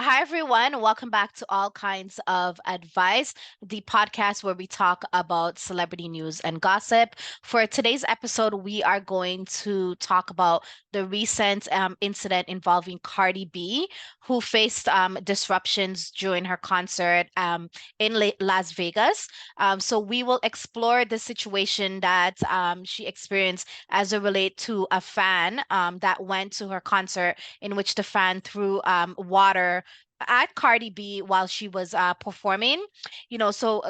Hi everyone. Welcome back to All Kinds of Advice, the podcast where we talk about celebrity news and gossip. For today's episode, we are going to talk about the recent incident involving Cardi B, who faced disruptions during her concert in Las Vegas. So we will explore the situation that she experienced as it relate to a fan that went to her concert in which the fan threw water at Cardi B while she was performing.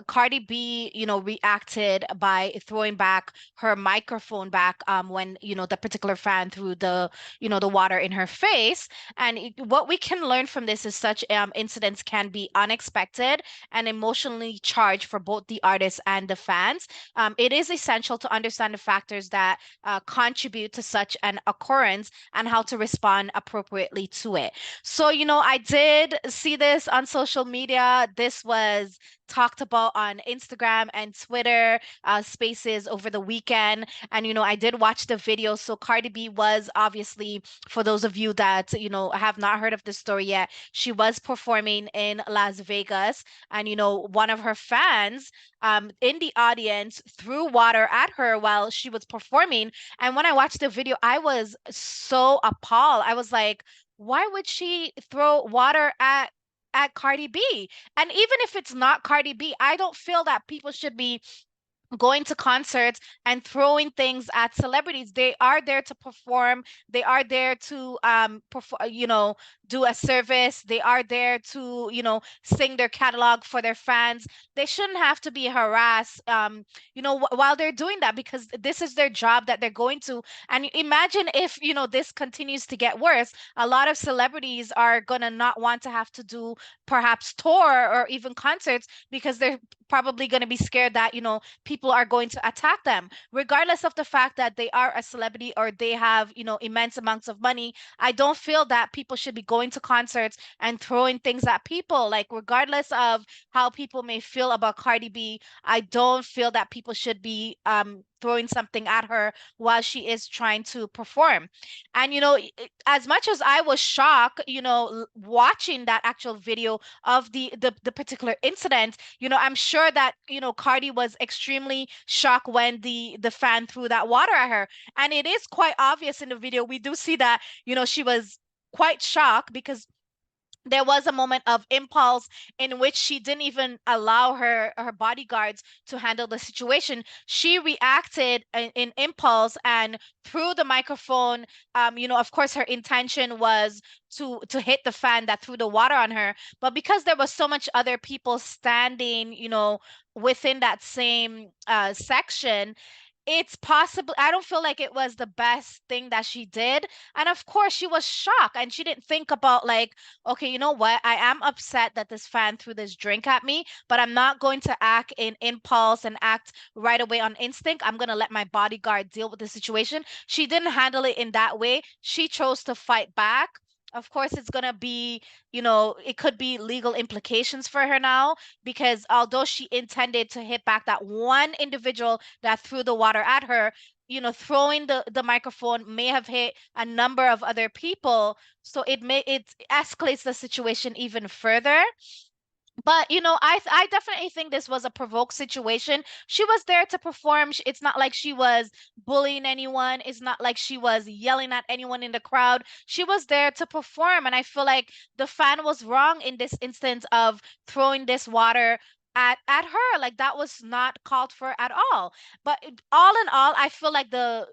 Cardi B, reacted by throwing back her microphone back when, the particular fan threw the water in her face. And what we can learn from this is such incidents can be unexpected and emotionally charged for both the artists and the fans. It is essential to understand the factors that contribute to such an occurrence and how to respond appropriately to it. So, I did see this on social media. This was talked about on Instagram and Twitter spaces over the weekend. And, I did watch the video. So Cardi B was obviously, for those of you that, have not heard of the story yet, she was performing in Las Vegas. And, one of her fans in the audience threw water at her while she was performing. And when I watched the video, I was so appalled. I was like, why would she throw water at Cardi B? And even if it's not Cardi B, I don't feel that people should be going to concerts and throwing things at celebrities. They are there to perform. They are there to do a service. They are there to, sing their catalog for their fans. They shouldn't have to be harassed while they're doing that, because this is their job that they're going to. And imagine if, this continues to get worse. A lot of celebrities are gonna not want to have to do perhaps tour or even concerts because they're probably going to be scared that, people are going to attack them, regardless of the fact that they are a celebrity or they have, immense amounts of money. I don't feel that people should be going to concerts and throwing things at people. Like, regardless of how people may feel about Cardi B, I don't feel that people should be throwing something at her while she is trying to perform. And, as much as I was shocked, watching that actual video of the particular incident, I'm sure that, Cardi was extremely shocked when the fan threw that water at her. And it is quite obvious in the video. We do see that, she was quite shocked because there was a moment of impulse in which she didn't even allow her bodyguards to handle the situation. She reacted in impulse and threw the microphone. Of course, her intention was to hit the fan that threw the water on her, but because there was so much other people standing, within that same section, it's possible. I don't feel like it was the best thing that she did. And of course, she was shocked and she didn't think about, like, okay, you know what? I am upset that this fan threw this drink at me, but I'm not going to act in impulse and act right away on instinct. I'm going to let my bodyguard deal with the situation. She didn't handle it in that way. She chose to fight back. Of course, it's going to be, it could be legal implications for her now, because although she intended to hit back that one individual that threw the water at her, throwing the microphone may have hit a number of other people. So it escalates the situation even further. But I definitely think this was a provoked situation. She was there to perform. It's not like she was bullying anyone. It's not like she was yelling at anyone in the crowd. She was there to perform, and I feel like the fan was wrong in this instance of throwing this water at her. Like, that was not called for at all. But all in all, I feel like the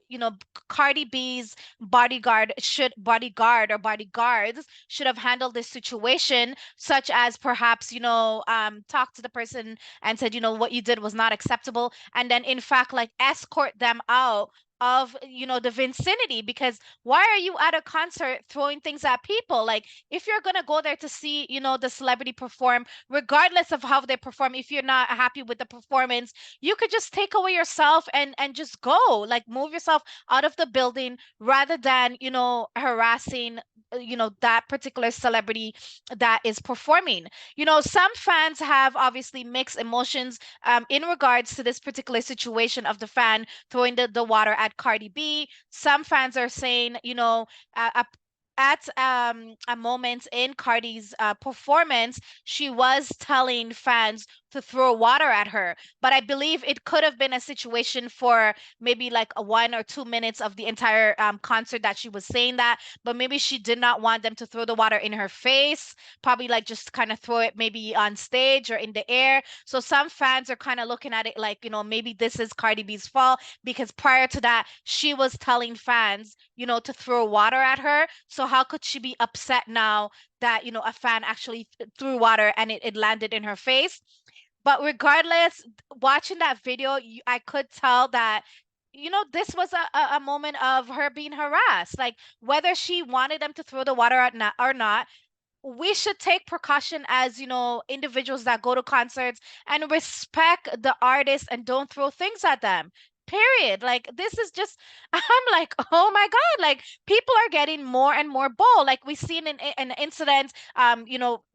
Cardi B's bodyguard or bodyguards should have handled this situation, such as perhaps, talk to the person and said, what you did was not acceptable. And then, in fact, like, escort them out of, the vicinity, because why are you at a concert throwing things at people? Like, if you're gonna go there to see, the celebrity perform, regardless of how they perform, if you're not happy with the performance, you could just take away yourself and just go, like, move yourself out of the building, rather than, harassing that particular celebrity that is performing. Some fans have obviously mixed emotions in regards to this particular situation of the fan throwing the water at Cardi B. Some fans are saying, at a moment in Cardi's performance, she was telling fans to throw water at her. But I believe it could have been a situation for maybe like a 1 or 2 minutes of the entire concert that she was saying that. But maybe she did not want them to throw the water in her face. Probably like just kind of throw it maybe on stage or in the air. So some fans are kind of looking at it like, maybe this is Cardi B's fault because prior to that, she was telling fans, to throw water at her. So how could she be upset now that, a fan actually threw water and it landed in her face? But regardless, watching that video, I could tell that, this was a moment of her being harassed. Like whether she wanted them to throw the water or not, we should take precaution as individuals that go to concerts and respect the artists and don't throw things at them, period. Like this is just I'm like, oh my god, like people are getting more and more bold. Like we seen an incident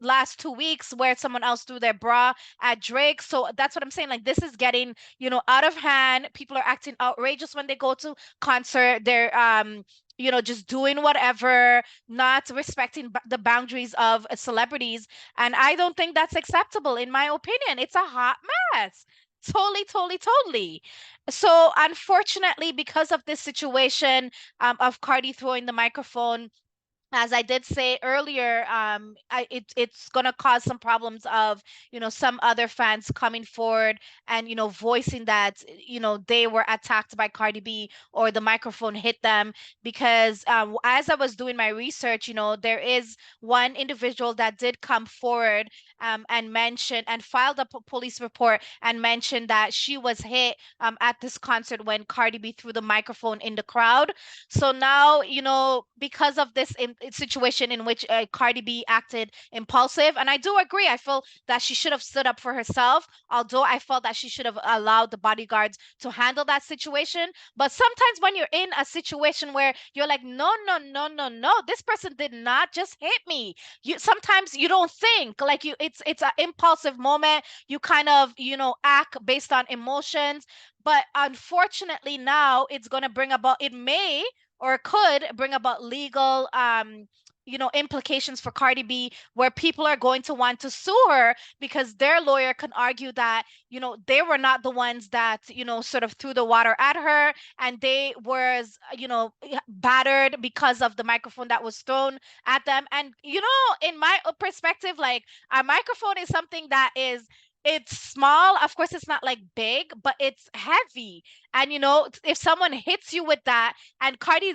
last 2 weeks where someone else threw their bra at Drake. So that's what I'm saying, like this is getting out of hand. People are acting outrageous when they go to concert. They're just doing whatever, not respecting the boundaries of celebrities. And I don't think that's acceptable, in my opinion. It's a hot mess. Totally, totally, totally. So, unfortunately, because of this situation of Cardi throwing the microphone, as I did say earlier, it's gonna cause some problems of some other fans coming forward and voicing that they were attacked by Cardi B or the microphone hit them because as I was doing my research, there is one individual that did come forward and mention and filed a police report and mentioned that she was hit at this concert when Cardi B threw the microphone in the crowd. So now, because of this situation in which Cardi B acted impulsive, and I do agree, I feel that she should have stood up for herself, although I felt that she should have allowed the bodyguards to handle that situation. But sometimes when you're in a situation where you're like, no, no, no, no, no, this person did not just hit me. Sometimes you don't think, like it's an impulsive moment. You kind of, act based on emotions. But unfortunately, now it's going to bring about, it may or could bring about legal implications for Cardi B, where people are going to want to sue her because their lawyer can argue that they were not the ones that sort of threw the water at her, and they was battered because of the microphone that was thrown at them. And in my perspective, like a microphone is something that is, it's small, of course it's not like big, but it's heavy. And if someone hits you with that, and Cardi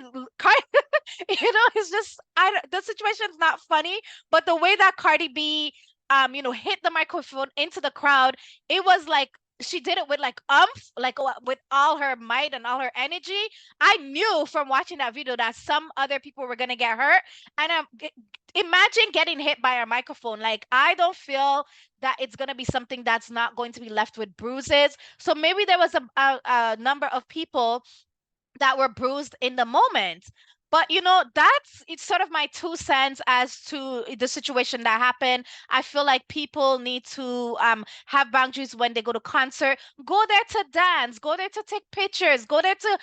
it's just, the situation's not funny, but the way that Cardi B hit the microphone into the crowd, it was like she did it with like like with all her might and all her energy. I knew from watching that video that some other people were gonna get hurt. And imagine getting hit by a microphone. Like I don't feel that it's gonna be something that's not going to be left with bruises. So maybe there was a number of people that were bruised in the moment. But that's, it's sort of my 2 cents as to the situation that happened. I feel like people need to have boundaries when they go to concert. Go there to dance, go there to take pictures, go there to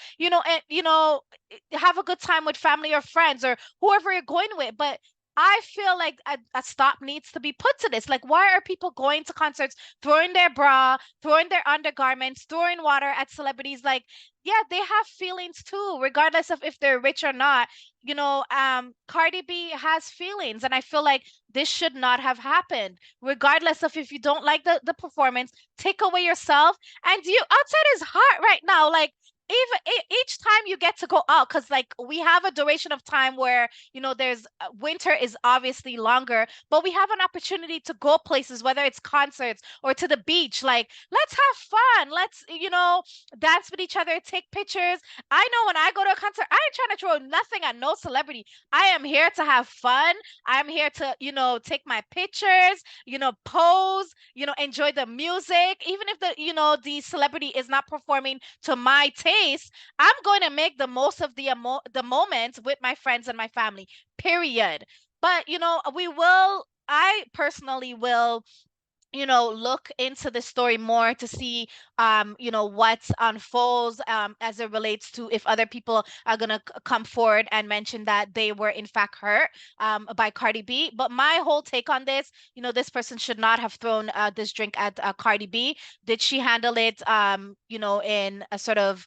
have a good time with family or friends or whoever you're going with. But I feel like a stop needs to be put to this. Like, why are people going to concerts, throwing their bra, throwing their undergarments, throwing water at celebrities? Like, yeah, they have feelings too, regardless of if they're rich or not. Cardi B has feelings, and I feel like this should not have happened. Regardless of if you don't like the performance, take away yourself. And you outside is hot right now. Like even each time you get to go out, because like we have a duration of time where there's winter is obviously longer, but we have an opportunity to go places, whether it's concerts or to the beach. Like let's have fun, let's dance with each other, take pictures. I know when I go to a concert, I ain't trying to throw nothing at no celebrity. I am here to have fun. I'm here to take my pictures, pose, enjoy the music. Even if the celebrity is not performing to my taste, I'm going to make the most of the moments with my friends and my family, period. But I personally will look into the story more to see, what unfolds, as it relates to if other people are gonna come forward and mention that they were in fact hurt, by Cardi B. But my whole take on this, this person should not have thrown this drink at Cardi B. Did she handle it, in a sort of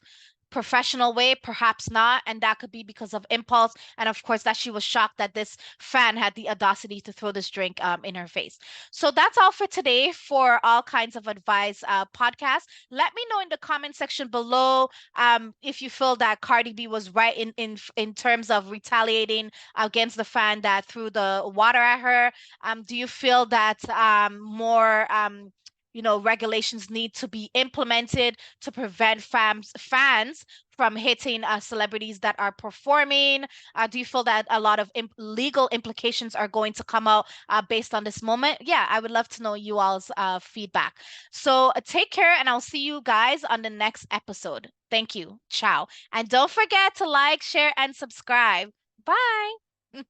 professional way? Perhaps not, and that could be because of impulse, and of course that she was shocked that this fan had the audacity to throw this drink in her face. So that's all for today for All Kinds of Advice podcast. Let me know in the comment section below, if you feel that Cardi B was right in terms of retaliating against the fan that threw the water at her. Do you feel that more regulations need to be implemented to prevent fans from hitting celebrities that are performing? Do you feel that a lot of legal implications are going to come out based on this moment? Yeah, I would love to know you all's feedback. So take care, and I'll see you guys on the next episode. Thank you. Ciao. And don't forget to like, share, and subscribe. Bye.